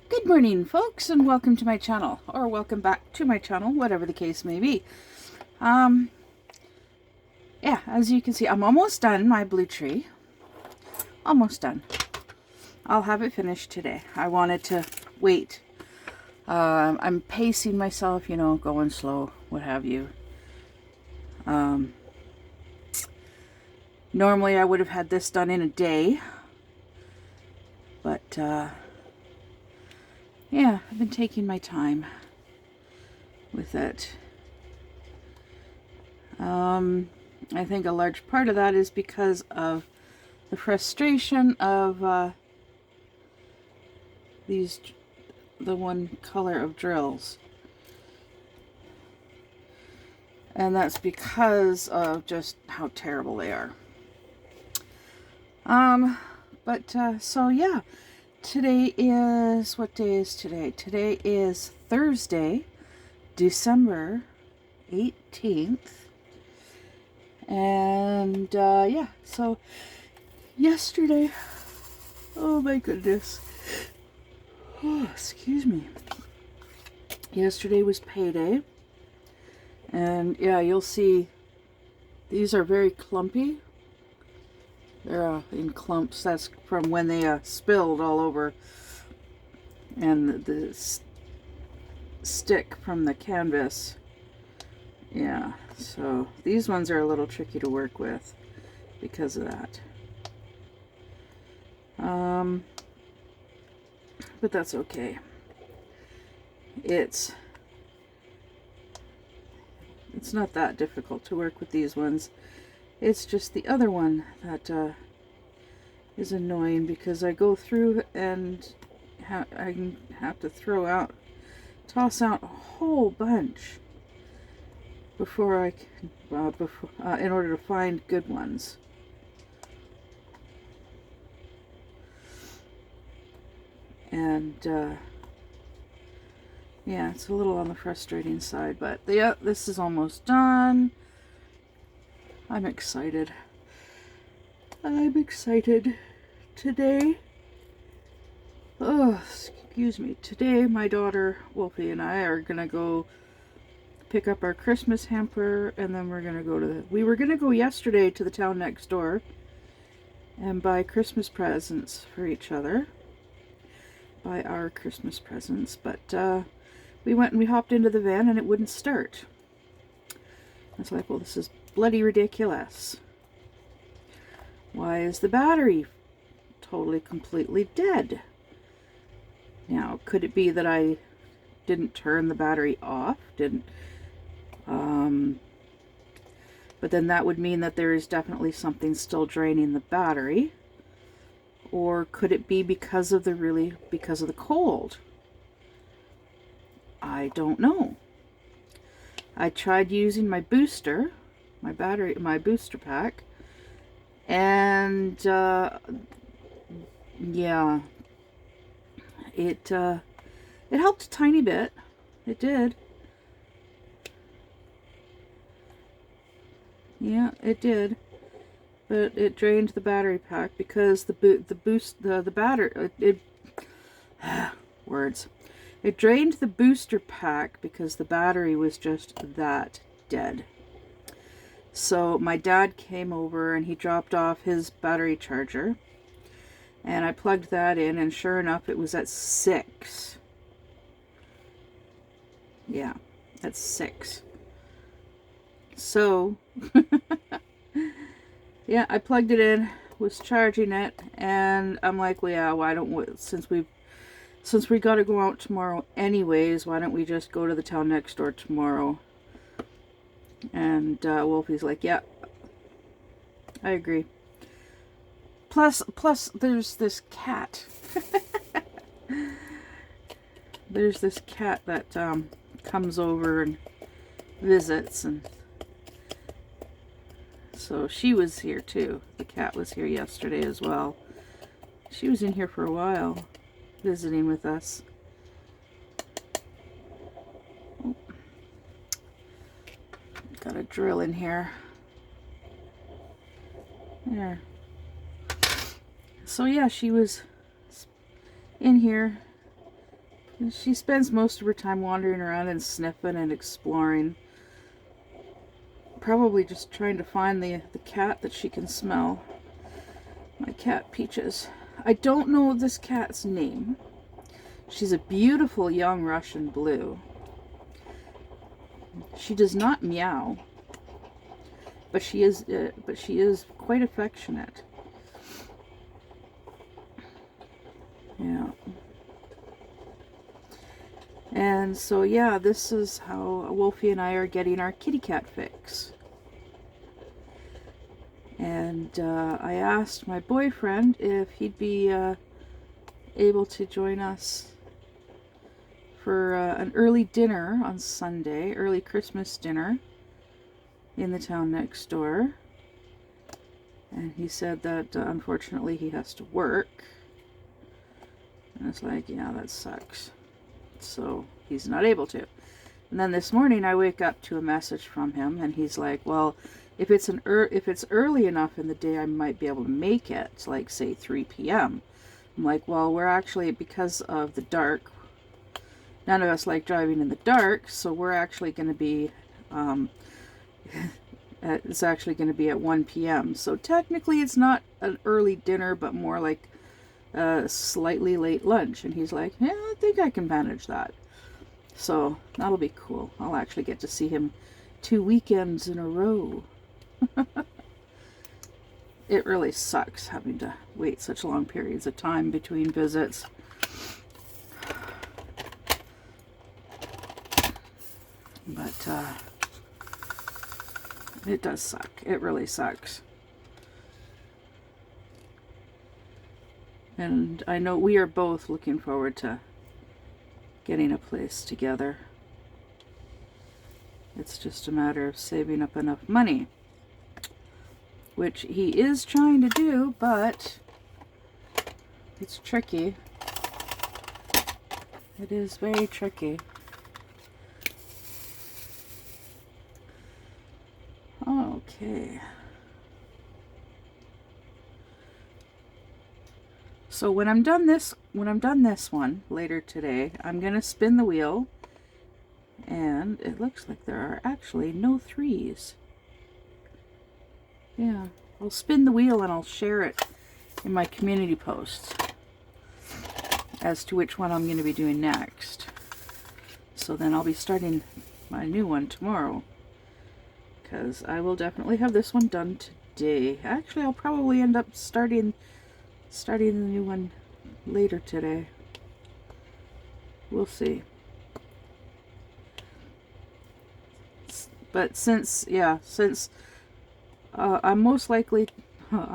Good morning, folks, and welcome to my channel, or welcome back to my channel, whatever the case may be. Um, yeah, as you can see, I'm almost done my blue tree. Almost done. I'll have it finished today. I wanted to wait. I'm pacing myself, you know, going slow, what have you. Normally I would have had this done in a day, but yeah, I've been taking my time with it. I think a large part of that is because of the frustration of the one color of drills. And that's because of just how terrible they are. So yeah, today is, what day is today? Today is Thursday, December 18th. And yeah, so yesterday, oh my goodness. Oh, excuse me. Yesterday was payday. And yeah, you'll see these are very clumpy. They're in clumps. That's from when they spilled all over. And the stick from the canvas. Yeah, so these ones are a little tricky to work with because of that. But that's okay. It's not that difficult to work with these ones. It's just the other one that is annoying because I go through and I have to toss out a whole bunch before I can, in order to find good ones. And yeah, it's a little on the frustrating side, but yeah, this is almost done. I'm excited. I'm excited. Today, oh, excuse me. Today, my daughter Wolfie and I are gonna go pick up our Christmas hamper, and then we're gonna go to we were gonna go yesterday to the town next door and buy Christmas presents for each other. Buy our Christmas presents, but we went and we hopped into the van and it wouldn't start. I was like, well, this is bloody ridiculous. Why is the battery totally, completely dead? Now, could it be that I didn't turn the battery off? But then that would mean that there is definitely something still draining the battery. Or could it be because of the cold? I don't know. I tried using my booster, my booster pack, and yeah, it helped a tiny bit. It did. Yeah, it did. But it drained the battery pack because the battery words. It drained the booster pack because the battery was just that dead. So my dad came over and he dropped off his battery charger. And I plugged that in, and sure enough, it was at 6. Yeah, that's 6. So, yeah, I plugged it in, was charging it, and I'm like, well, yeah, why don't we, since we got to go out tomorrow anyways, why don't we just go to the town next door tomorrow? And Wolfie's like, yeah, I agree. Plus, there's this cat. There's this cat that comes over and visits, and so she was here too. The cat was here yesterday as well. She was in here for a while, visiting with us. Oh. Got a drill in here. There. So yeah, she was in here She spends most of her time wandering around and sniffing and exploring. Probably just trying to find the cat that she can smell. My cat, Peaches. I don't know this cat's name. She's a beautiful young Russian blue. She does not meow, but she is quite affectionate. Yeah. And so yeah, this is how Wolfie and I are getting our kitty cat fix. And I asked my boyfriend if he'd be able to join us for an early dinner on Sunday, early Christmas dinner in the town next door. And he said that unfortunately he has to work. And it's like, yeah, that sucks. So he's not able to. And then this morning I wake up to a message from him, and he's like, well, if it's early enough in the day, I might be able to make it, like say 3 p.m. I'm like, well, we're actually, because of the dark, none of us like driving in the dark, so we're actually going to be, it's actually going to be at 1 p.m. So technically it's not an early dinner, but more like a slightly late lunch. And he's like, yeah, I think I can manage that. So that'll be cool. I'll actually get to see him 2 weekends in a row. It really sucks having to wait such long periods of time between visits. But it does suck. It really sucks. And I know we are both looking forward to getting a place together. It's just a matter of saving up enough money, which he is trying to do, but it's tricky. It is very tricky. Okay. So when I'm done this one later today, I'm gonna spin the wheel, and it looks like there are actually no 3s. Yeah, I'll spin the wheel and I'll share it in my community posts as to which one I'm going to be doing next. So then I'll be starting my new one tomorrow, because I will definitely have this one done today. Actually, I'll probably end up starting the new one later today. We'll see. But since I'm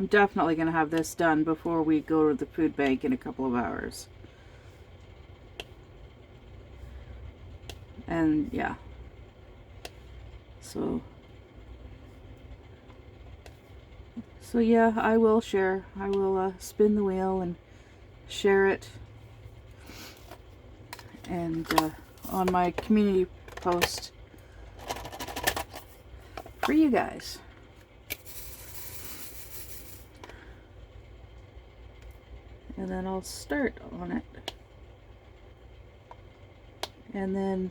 definitely going to have this done before we go to the food bank in a couple of hours. And yeah. So yeah, I will share. I will spin the wheel and share it. And on my community post for you guys. And then I'll start on it. And then,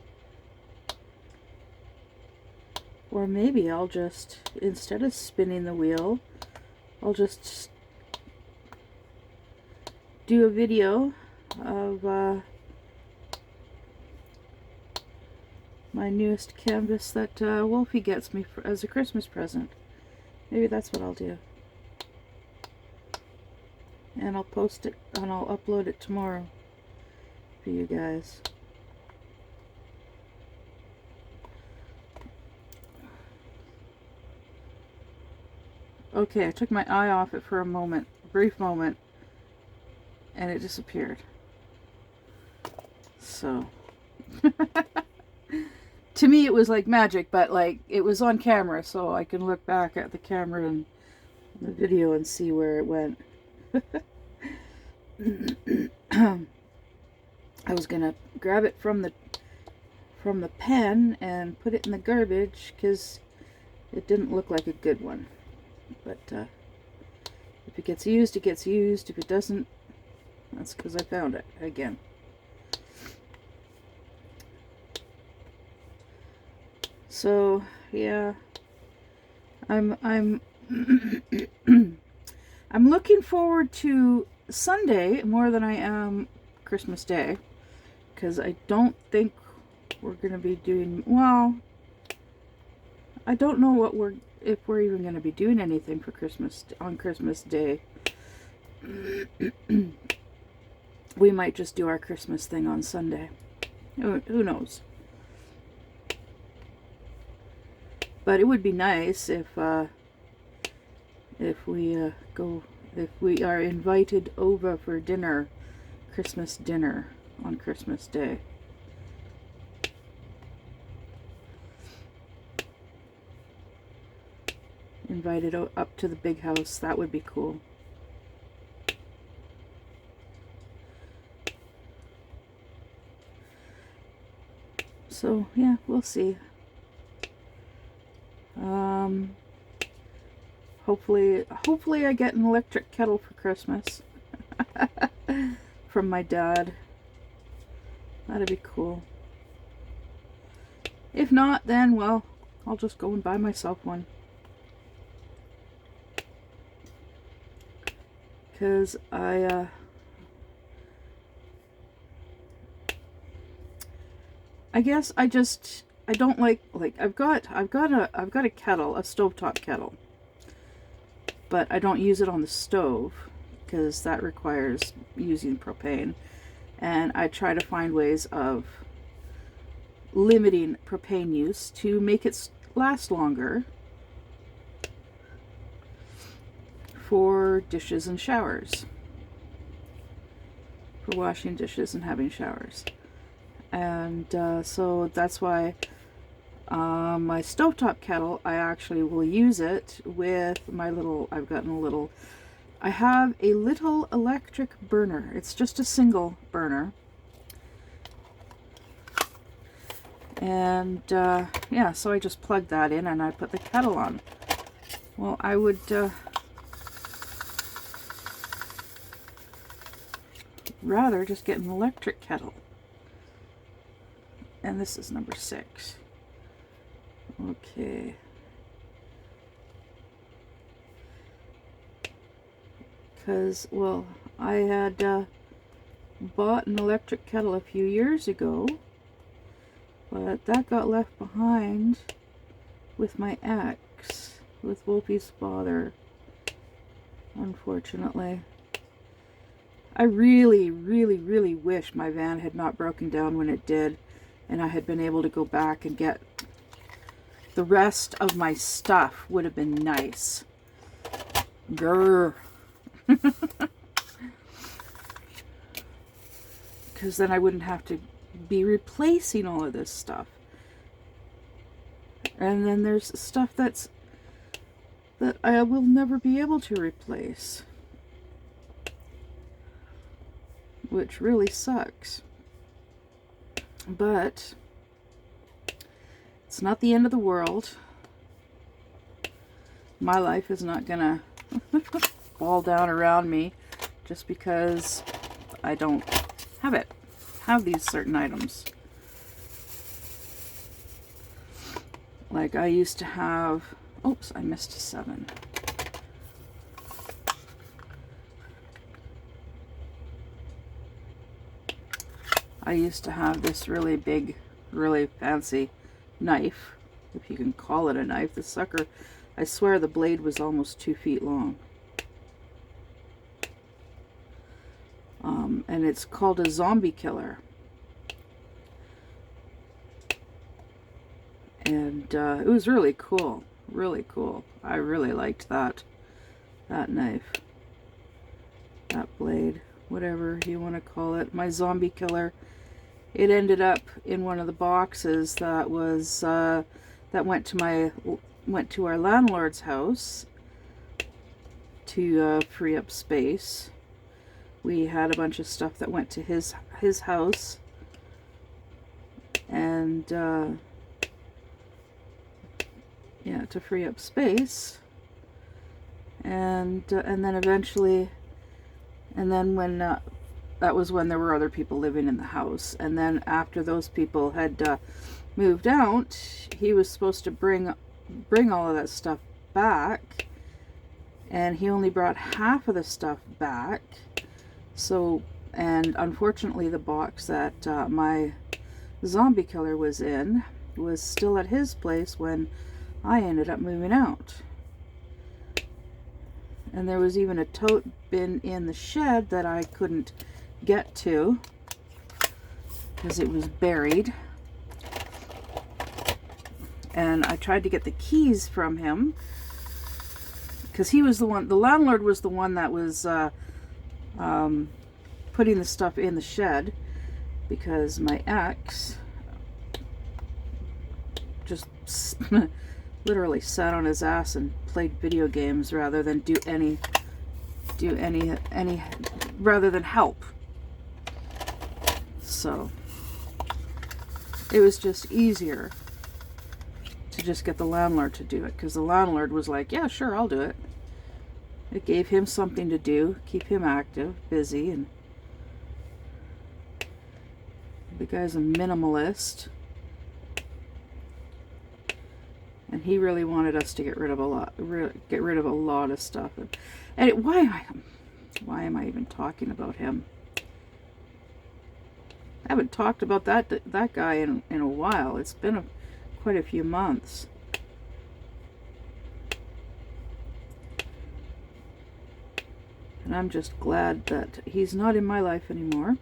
or maybe I'll just, instead of spinning the wheel, I'll just do a video of my newest canvas that Wolfie gets me as a Christmas present. Maybe that's what I'll do. And I'll post it and I'll upload it tomorrow for you guys. Okay, I took my eye off it for a moment, a brief moment, and it disappeared. So, to me it was like magic, but like it was on camera, so I can look back at the camera and the video and see where it went. I was gonna grab it from the pen and put it in the garbage because it didn't look like a good one. But if it gets used, it gets used. If it doesn't, that's because I found it again. So yeah, I'm I'm looking forward to Sunday more than I am Christmas Day, because I don't think we're gonna be doing well. I don't know if we're even gonna be doing anything for Christmas on Christmas Day. We might just do our Christmas thing on Sunday. Who knows? But it would be nice if we if we are invited over for dinner, Christmas dinner on Christmas Day. Invited up to the big house. That would be cool. So yeah, we'll see. Hopefully I get an electric kettle for Christmas from my dad. That'd be cool. If not, then well, I'll just go and buy myself one. Because I guess I don't like I've got a kettle, a stovetop kettle. But I don't use it on the stove because that requires using propane. And I try to find ways of limiting propane use to make it last longer for dishes and showers. For washing dishes and having showers. And so that's why my stovetop kettle, I actually will use it with my little, I have a little electric burner. It's just a single burner. And yeah, so I just plug that in and I put the kettle on. Well, I would rather just get an electric kettle. And this is number 6. Okay. Because, well, I had bought an electric kettle a few years ago, but that got left behind with my ex, with Wolfie's father, unfortunately. I really, really, really wish my van had not broken down when it did, and I had been able to go back and get the rest of my stuff. Would have been nice. Grrr. Because then I wouldn't have to be replacing all of this stuff. And then there's stuff that I will never be able to replace, which really sucks. But it's not the end of the world. My life is not gonna fall down around me just because I don't have these certain items. Like I used to have, oops, I missed a 7. I used to have this really big, really fancy knife, if you can call it a knife. The sucker, I swear the blade was almost 2 feet long. And it's called a zombie killer. And it was really cool. Really cool. I really liked that knife. That blade. Whatever you want to call it. My zombie killer. It ended up in one of the boxes that was that went to our landlord's house to free up space. We had a bunch of stuff that went to his house, and yeah, to free up space. And then eventually, and then when that was when there were other people living in the house. And then after those people had moved out, he was supposed to bring all of that stuff back, and he only brought half of the stuff back. So, and unfortunately the box that my zombie killer was in was still at his place when I ended up moving out. And there was even a tote bin in the shed that I couldn't get to because it was buried. And I tried to get the keys from him because he was the one, the landlord was the one that was putting the stuff in the shed, because my ex just literally sat on his ass and played video games rather than do any rather than help. So it was just easier to just get the landlord to do it, because the landlord was like, yeah, sure, I'll do it. It gave him something to do, keep him active, busy, and the guy's a minimalist. And he really wanted us to get rid of a lot of stuff. And why am I even talking about him? I haven't talked about that guy in a while. It's been quite a few months. And I'm just glad that he's not in my life anymore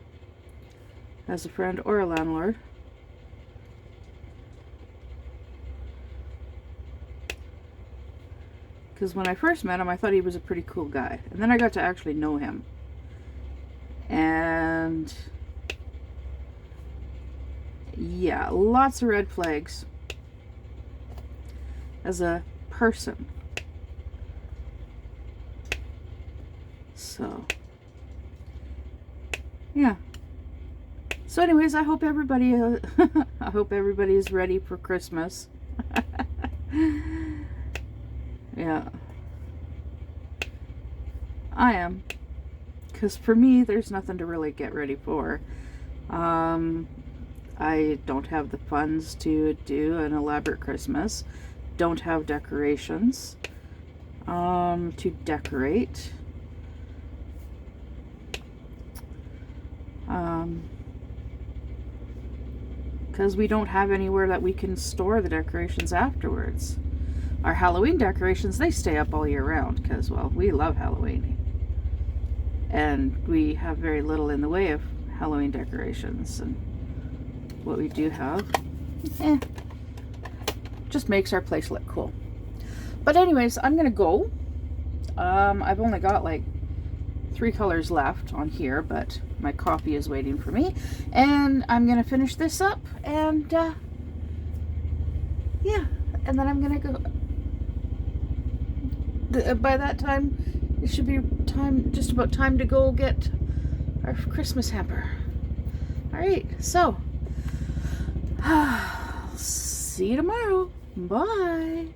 as a friend or a landlord. Because when I first met him, I thought he was a pretty cool guy. And then I got to actually know him. And yeah, lots of red flags as a person. So, yeah. So anyways, I hope everybody is ready for Christmas. Yeah, I am, because for me there's nothing to really get ready for. I don't have the funds to do an elaborate Christmas, don't have decorations to decorate, because we don't have anywhere that we can store the decorations afterwards. Our Halloween decorations, they stay up all year round because, well, we love Halloween. And we have very little in the way of Halloween decorations. And what we do have, just makes our place look cool. But anyways, I'm going to go. I've only got like 3 colors left on here, but my coffee is waiting for me. And I'm going to finish this up. And, yeah. And then I'm going to go. By that time, it should be just about time to go get our Christmas hamper. Alright, so, see you tomorrow. Bye.